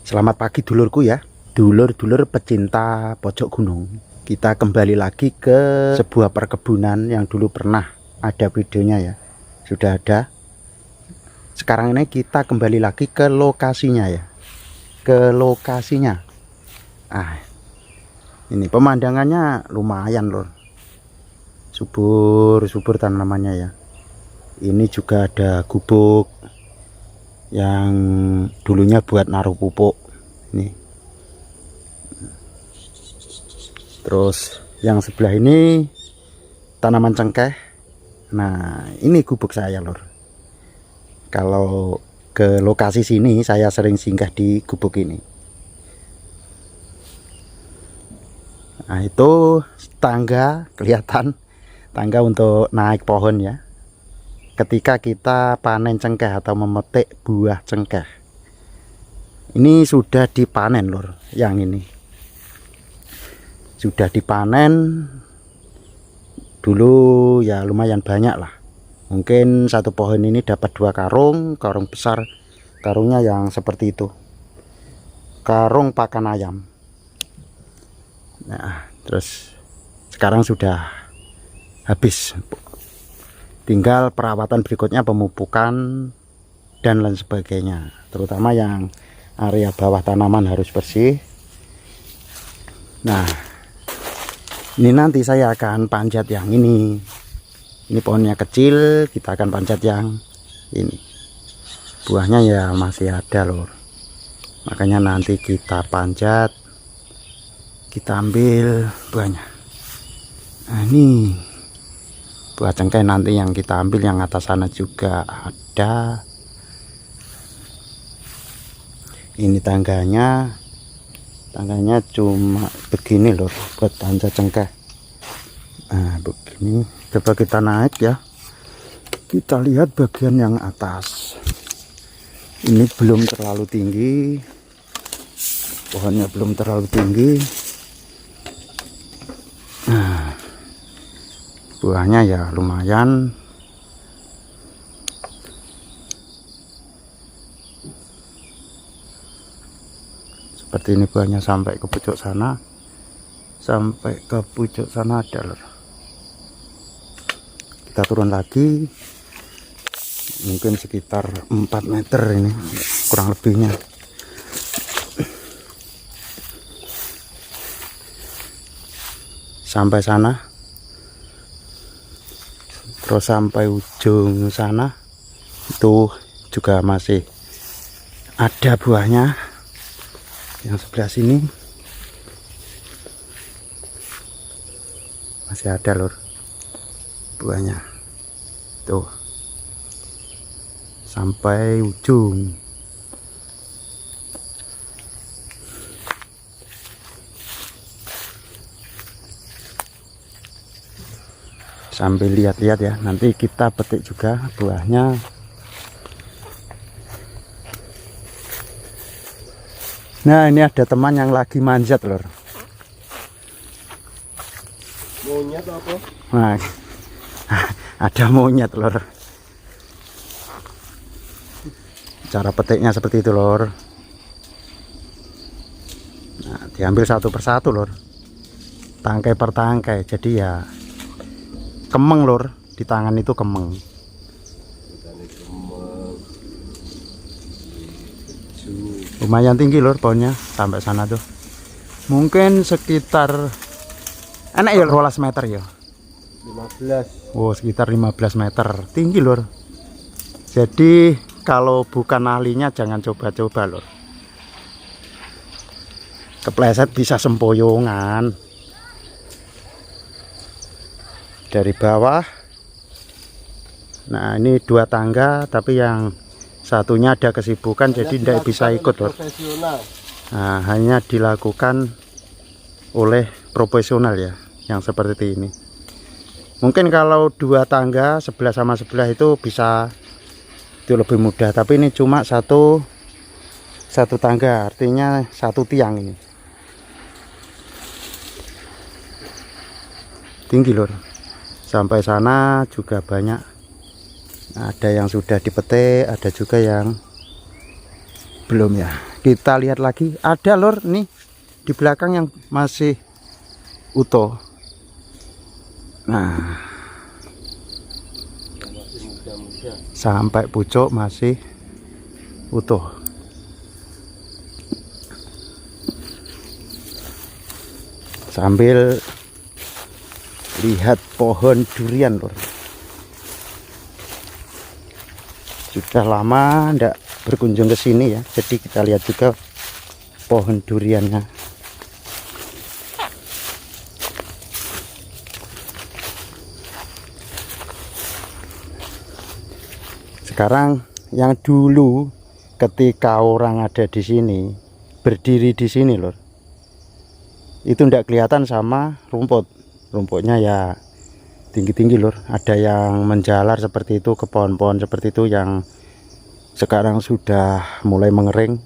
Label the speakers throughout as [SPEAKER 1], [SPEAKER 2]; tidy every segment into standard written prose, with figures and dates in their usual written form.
[SPEAKER 1] Selamat pagi dulurku ya, dulur-dulur pecinta pojok gunung. Kita kembali lagi ke sebuah perkebunan yang dulu pernah ada videonya ya. Sudah ada. Sekarang ini kita kembali lagi ke lokasinya ya. Ke lokasinya. Ini pemandangannya lumayan loh. Subur tanamannya ya. Ini juga ada gubuk yang dulunya buat naruh pupuk ini. Terus yang sebelah ini tanaman cengkeh. Nah, ini gubuk saya lor. Kalau ke lokasi sini saya sering singgah di gubuk ini. Nah, itu tangga, kelihatan tangga untuk naik pohon ya. Ketika kita panen cengkeh atau memetik buah cengkeh, ini sudah dipanen lor. Yang ini sudah dipanen dulu ya, lumayan banyak lah. Mungkin satu pohon ini dapat 2 karung besar. Karungnya yang seperti itu, karung pakan ayam. Nah, terus sekarang sudah habis. Tinggal perawatan berikutnya, pemupukan dan lain sebagainya. Terutama yang area bawah tanaman harus bersih. Nah, ini nanti saya akan panjat yang ini. Ini pohonnya kecil, kita akan panjat yang ini. Buahnya ya masih ada lor. Makanya nanti kita panjat, kita ambil buahnya. Nah, ini buah cengkeh nanti yang kita ambil. Yang atas sana juga ada. Ini tangganya cuma begini loh buat panjat cengkeh. Nah, begini. Coba kita naik ya, kita lihat bagian yang atas. Ini belum terlalu tinggi, pohonnya belum terlalu tinggi. Nah, buahnya ya lumayan. Seperti ini buahnya sampai ke pucuk sana. Sampai ke pucuk sana ada lor. Kita turun lagi. Mungkin sekitar 4 meter ini kurang lebihnya. Sampai sana. Terus sampai ujung sana itu juga masih ada buahnya. Yang sebelah sini masih ada lor buahnya tuh sampai ujung. Sambil lihat-lihat ya, nanti kita petik juga buahnya. Nah, ini ada teman yang lagi manjat lor.
[SPEAKER 2] Monyet apa?
[SPEAKER 1] Nah, ada monyet lor. Cara petiknya seperti itu lor. Nah, diambil satu persatu lor, tangkai per tangkai. Jadi ya kemeng lor, di tangan itu kemeng. Lumayan tinggi lor pohonnya, sampai sana tuh. Mungkin sekitar enak ya 12 meter ya.
[SPEAKER 2] 15.
[SPEAKER 1] Oh, sekitar 15 meter tinggi lor. Jadi kalau bukan ahlinya jangan coba-coba lor. Kepleset bisa sempoyongan. Dari bawah. Nah, ini 2 tangga, tapi yang satunya ada kesibukan jadi tidak bisa ikut lor. Nah, hanya dilakukan oleh profesional ya, yang seperti ini. Mungkin kalau 2 tangga sebelah sama sebelah itu bisa, itu lebih mudah. Tapi ini cuma satu tangga, artinya 1 tiang ini. Tinggi lor. Sampai sana juga banyak. Ada yang sudah dipetik, ada juga yang belum ya. kita lihat lagi, ada lor nih di belakang yang masih utuh. Nah,
[SPEAKER 2] Masih muda-muda.
[SPEAKER 1] sampai pucuk masih utuh. Sambil lihat pohon durian lor. Sudah lama ndak berkunjung ke sini ya, jadi kita lihat juga pohon duriannya. Sekarang yang dulu ketika orang ada di sini, berdiri di sini lor, itu ndak kelihatan sama rumput. Rumputnya ya tinggi-tinggi lur, ada yang menjalar seperti itu ke pohon-pohon seperti itu yang sekarang sudah mulai mengering.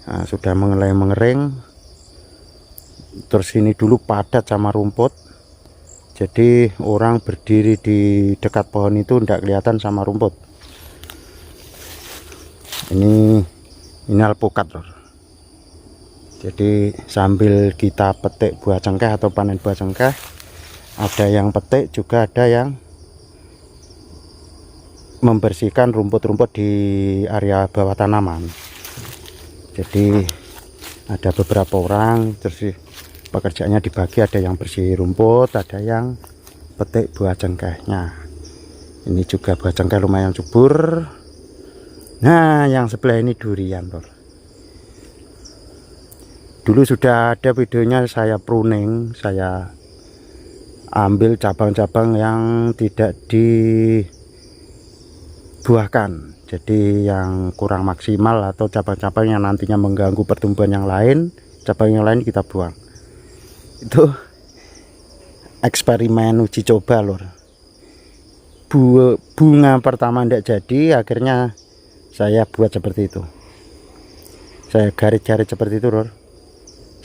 [SPEAKER 1] Nah, sudah mulai mengering. Terus ini dulu padat sama rumput, jadi orang berdiri di dekat pohon itu tidak kelihatan sama rumput. Ini alpukat lur. Jadi sambil kita petik buah cengkeh atau panen buah cengkeh, ada yang petik juga ada yang membersihkan rumput-rumput di area bawah tanaman. Jadi ada beberapa orang, terus pekerjaannya dibagi, ada yang bersih rumput, ada yang petik buah cengkehnya. Ini juga buah cengkeh lumayan subur. Nah, yang sebelah ini durian lor. Dulu sudah ada videonya saya pruning, saya ambil cabang-cabang yang tidak dibuahkan, jadi yang kurang maksimal atau cabang-cabang yang nantinya mengganggu pertumbuhan yang lain, cabang yang lain kita buang. Itu eksperimen uji coba lor. Bunga pertama tidak jadi, akhirnya saya buat seperti itu. Saya garis-garis seperti itu lor,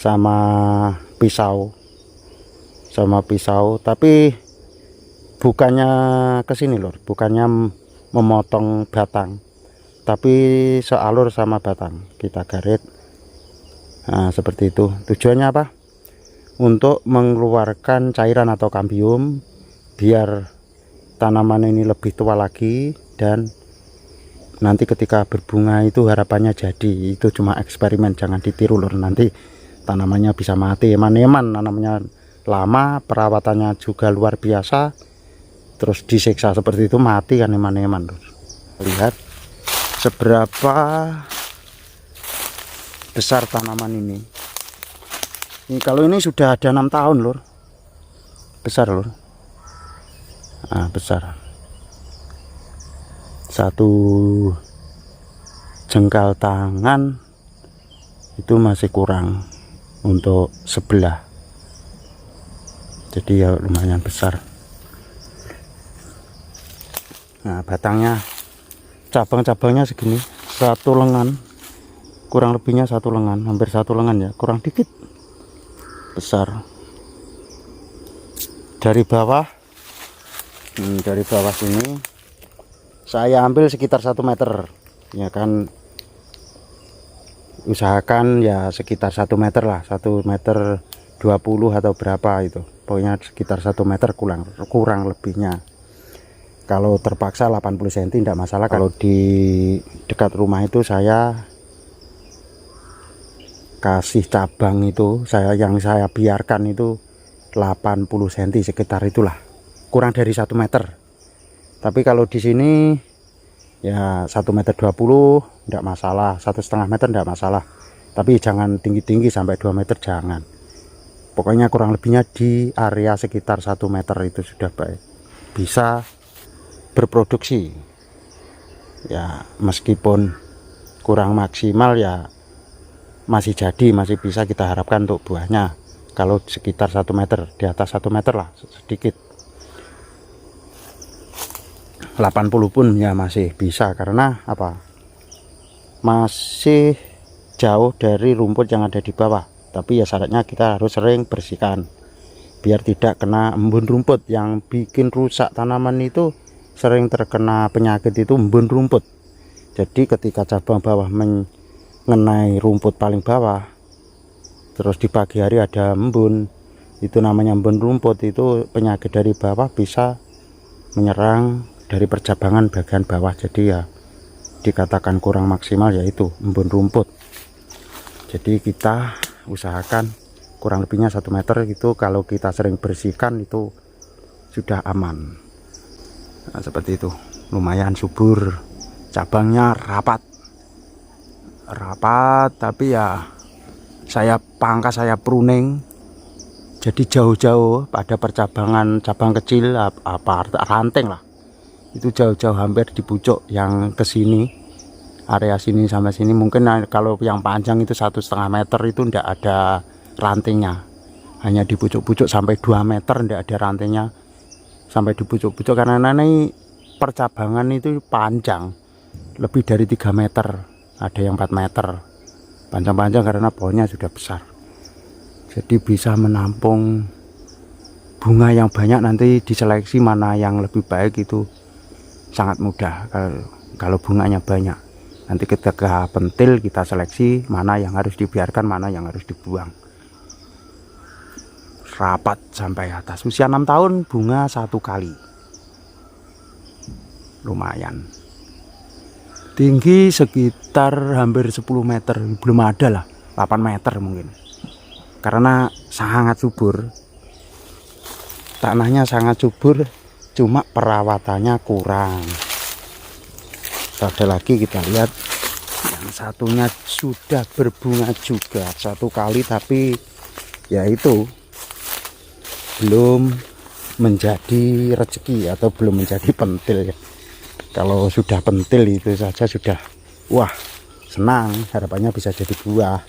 [SPEAKER 1] sama pisau, tapi bukannya ke sini lor, bukannya memotong batang, tapi sealur sama batang kita garis. Nah, seperti itu. Tujuannya apa? Untuk mengeluarkan cairan atau kambium biar tanaman ini lebih tua lagi, dan nanti ketika berbunga itu harapannya jadi. Itu cuma eksperimen, jangan ditiru lor, nanti tanamannya bisa mati. Eman-eman tanamannya lama, perawatannya juga luar biasa, terus disiksa seperti itu mati kan eman-eman lor. Lihat seberapa besar tanaman ini. Kalau ini sudah ada 6 tahun lor, besar lor. Nah, besar. Satu jengkal tangan itu masih kurang untuk sebelah, jadi ya lumayan besar. Nah, batangnya, cabang-cabangnya segini, satu lengan, kurang lebihnya satu lengan, hampir satu lengan ya, kurang dikit, besar. Dari bawah, dari bawah sini saya ambil sekitar 1 meter ya kan, usahakan ya sekitar 1 meter lah, 1 meter 20 atau berapa itu, pokoknya sekitar 1 meter kurang lebihnya. Kalau terpaksa 80 cm tidak masalah. Kalau di dekat rumah itu saya kasih cabang itu, yang saya biarkan itu 80 cm sekitar itulah, kurang dari 1 meter. Tapi kalau di sini ya 1 meter 20 tidak masalah, 1,5 meter tidak masalah, tapi jangan tinggi-tinggi sampai 2 meter jangan. Pokoknya kurang lebihnya di area sekitar 1 meter itu sudah baik, bisa berproduksi ya, meskipun kurang maksimal ya masih jadi, masih bisa kita harapkan untuk buahnya. Kalau sekitar 1 meter, di atas 1 meter lah sedikit, 80 pun ya masih bisa, karena apa, masih jauh dari rumput yang ada di bawah. Tapi ya syaratnya kita harus sering bersihkan biar tidak kena embun rumput. Yang bikin rusak tanaman itu sering terkena penyakit itu embun rumput. Jadi ketika cabang bawah ngenai rumput paling bawah, terus di pagi hari ada embun, itu namanya embun rumput. Itu penyakit dari bawah bisa menyerang dari percabangan bagian bawah, jadi ya dikatakan kurang maksimal, yaitu embun rumput. Jadi kita usahakan kurang lebihnya 1 meter itu, kalau kita sering bersihkan itu sudah aman. Nah, seperti itu, lumayan subur, cabangnya rapat, tapi ya saya pangkas, saya pruning, jadi jauh-jauh pada percabangan cabang kecil, apa ranting lah, itu jauh-jauh hampir di pucuk yang ke sini, area sini sampai sini. Mungkin kalau yang panjang itu 1,5 meter itu ndak ada rantingnya, hanya di pucuk-pucuk sampai 2 meter ndak ada rantingnya sampai di pucuk-pucuk, karena ini percabangan itu panjang lebih dari 3 meter, ada yang 4 meter panjang-panjang karena pohonnya sudah besar. Jadi bisa menampung bunga yang banyak. Nanti diseleksi mana yang lebih baik itu sangat mudah kalau bunganya banyak. Nanti ketika pentil kita seleksi mana yang harus dibiarkan, mana yang harus dibuang. Rapat sampai atas. Usia 6 tahun, bunga 1 kali. Lumayan. Tinggi sekitar hampir 10 meter, belum ada lah, 8 meter mungkin. Karena sangat subur, tanahnya sangat subur, cuma perawatannya kurang. Ada lagi, kita lihat yang satunya sudah berbunga juga 1 kali, tapi ya itu belum menjadi rezeki atau belum menjadi pentil ya. Kalau sudah pentil itu saja sudah wah senang, harapannya bisa jadi buah.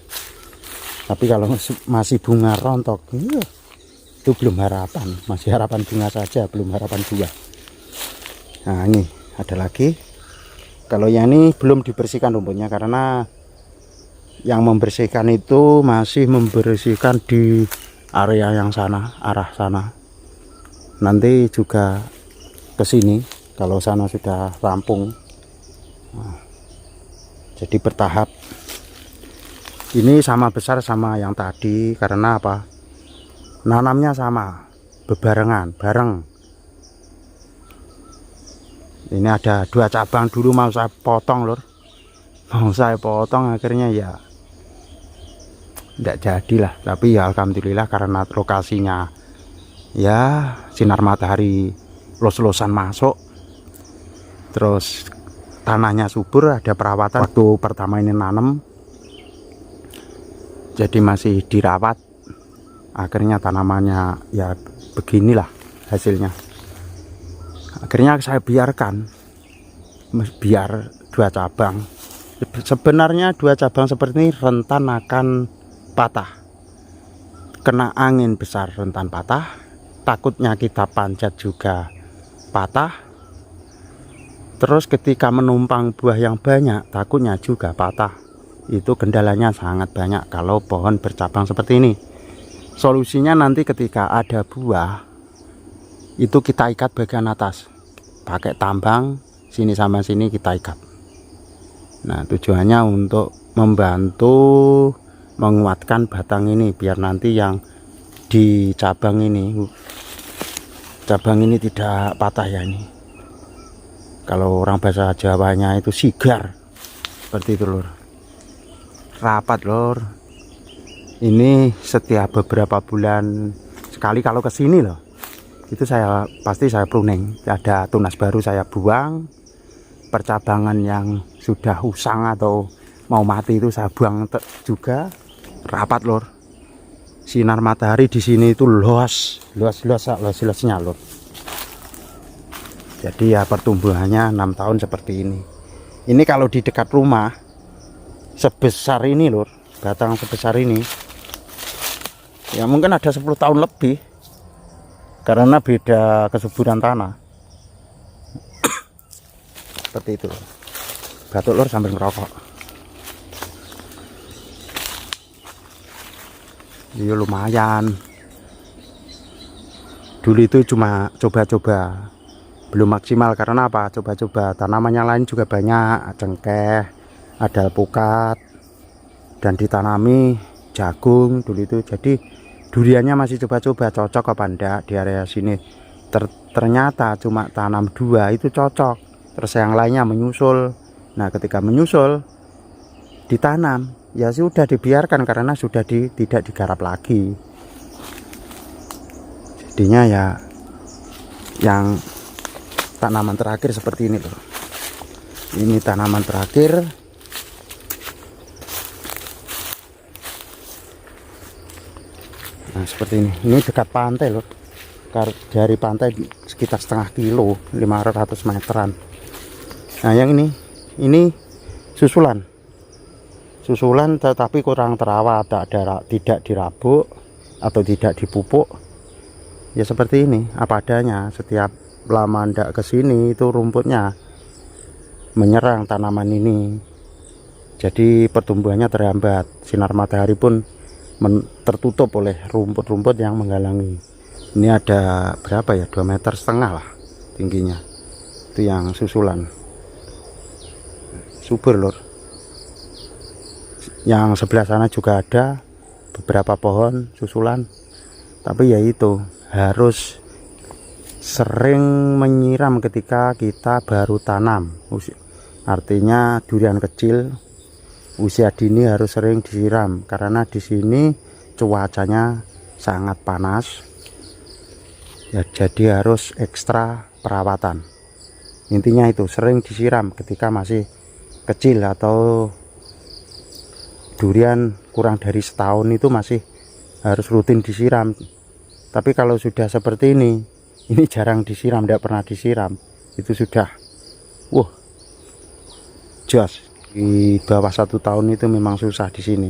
[SPEAKER 1] Tapi kalau masih bunga rontok, itu belum harapan, masih harapan bunga saja, belum harapan buah. Nah ini ada lagi. Kalau yang ini belum dibersihkan rumputnya, karena yang membersihkan itu masih membersihkan di area yang sana, arah sana. Nanti juga ke sini kalau sana sudah rampung. Nah, jadi bertahap. Ini sama besar sama yang tadi, karena apa? Nanamnya sama, bebarengan, bareng. Ini ada 2 cabang, dulu mau saya potong lur, akhirnya ya tidak jadilah. Tapi ya alhamdulillah, karena lokasinya ya sinar matahari los-losan masuk, terus tanahnya subur, ada perawatan. Waktu pertama ini nanam, jadi masih dirawat, akhirnya tanamannya ya beginilah hasilnya. Akhirnya saya biarkan, biar 2 cabang. Sebenarnya 2 cabang seperti ini rentan akan patah, kena angin besar rentan patah, takutnya kita panjat juga patah. Terus ketika menumpang buah yang banyak, takutnya juga patah. Itu kendalanya sangat banyak kalau pohon bercabang seperti ini. Solusinya nanti ketika ada buah, itu kita ikat bagian atas pakai tambang, sini sama sini kita ikat. Nah tujuannya untuk membantu menguatkan batang ini, biar nanti yang di cabang ini tidak patah ya. Ini kalau orang bahasa Jawanya itu sigar, seperti itu lur. Rapat lur. Ini setiap beberapa bulan sekali kalau kesini loh, itu pasti saya pruning. Ada tunas baru saya buang, percabangan yang sudah usang atau mau mati itu saya buang juga. Rapat lur. Sinar matahari di sini itu luasnya lur. Jadi ya pertumbuhannya 6 tahun seperti ini. Ini kalau di dekat rumah sebesar ini lur, batang sebesar ini ya mungkin ada 10 tahun lebih, karena beda kesuburan tanah. Seperti itu. Batuk lur sambil ngerokok. Iya lumayan. Dulu itu cuma coba-coba, belum maksimal. Karena apa? Coba-coba, tanaman yang lain juga banyak, cengkeh, ada alpukat, dan ditanami jagung dulu itu. Jadi duriannya masih coba-coba cocok apa enggak di area sini. Ternyata cuma tanam 2 itu cocok, terus yang lainnya menyusul. Nah ketika menyusul ditanam, ya sudah dibiarkan karena sudah tidak digarap lagi. Jadinya ya yang tanaman terakhir seperti ini loh. Ini tanaman terakhir. Nah seperti ini dekat pantai loh, dari pantai sekitar setengah kilo, 500 meteran. Nah yang ini susulan tetapi kurang terawat, tidak dirabuk atau tidak dipupuk, ya seperti ini apa adanya. Setiap lama ndak kesini itu rumputnya menyerang tanaman ini, jadi pertumbuhannya terhambat. Sinar matahari pun tertutup oleh rumput-rumput yang menghalangi. Ini ada berapa ya, 2,5 meter lah tingginya. Itu yang susulan, subur lor. Yang sebelah sana juga ada beberapa pohon susulan, tapi ya itu harus sering menyiram ketika kita baru tanam. Artinya durian kecil usia dini harus sering disiram karena di sini cuacanya sangat panas ya, jadi harus ekstra perawatan. Intinya itu sering disiram ketika masih kecil, atau durian kurang dari setahun itu masih harus rutin disiram. Tapi kalau sudah seperti ini jarang disiram, tidak pernah disiram, itu sudah jos. Di bawah 1 tahun itu memang susah di sini.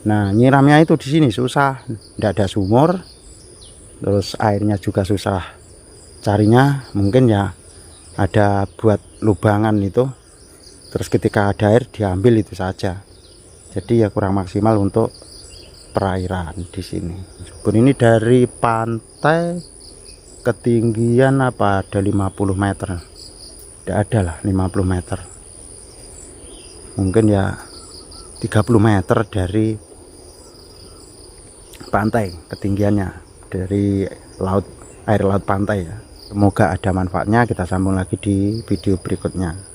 [SPEAKER 1] Nah nyiramnya itu di sini susah, tidak ada sumur, terus airnya juga susah carinya. Mungkin ya ada buat lubangan itu, terus ketika ada air diambil itu saja. Jadi ya kurang maksimal untuk perairan di sini. Subur ini dari pantai ketinggian apa ada 50 meter, tidak ada lah 50 meter, mungkin ya 30 meter dari pantai ketinggiannya, dari laut, air laut pantai ya. Semoga ada manfaatnya. Kita sambung lagi di video berikutnya.